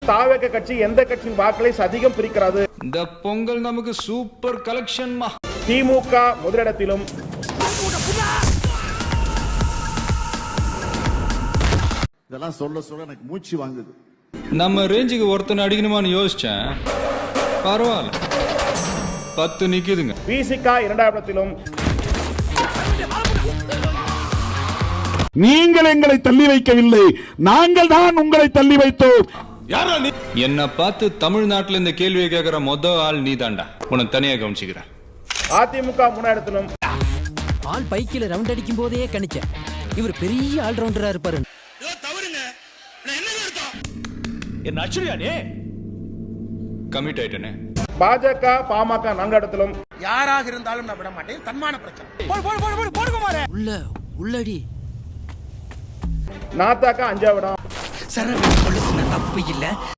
தாவேக கட்சி எந்த கட்சியின் வாக்களை அதிகம் பிரிக்கிறது? இந்த பொங்கல் நமக்கு சூப்பர் கலெக்ஷன்மா. திமுக முதலிடத்திலும் இதெல்லாம் சொல்ல சொல்ல எனக்கு மூச்சு வாங்குது. நம்ம ரேஞ்சுக்கு ஒருத்தனை அடிக்கணுமான்னு யோசிச்சேன். பரவாயில்ல, 10 நிக்குதுங்க. விசிக இரண்டாம் இடத்திலும். நீங்கள் எங்களை தள்ளி வைக்கவில்லை, நாங்கள் தான் உங்களை தள்ளி வைத்தோம். என்ன பார்த்து தமிழ்நாட்டுல இந்த கேள்வியை கேட்கிற மொத ஆள் நீ தாண்டா. உனக்கு தனியா கவனிச்சுக்கிறேன். அதிமுக மூணாம் இடத்திலும். ஆள் பைக்கில ரவுண்ட் அடிக்கும் போதே கணிச்சேன், இவர் பெரிய ஆல் ரவுண்டரா இருப்பாரு. என்ன அச்சுரியானே கமிட் ஆயிட்டனே. பாஜக பாமக நான்காம் இடத்திலும். யாராக இருந்தாலும் நான் விட மாட்டேன். தன்மான பிரச்சனை. உள்ளடி நாத்தாக்கா அஞ்சாம் இடம். தப்பு இல்ல.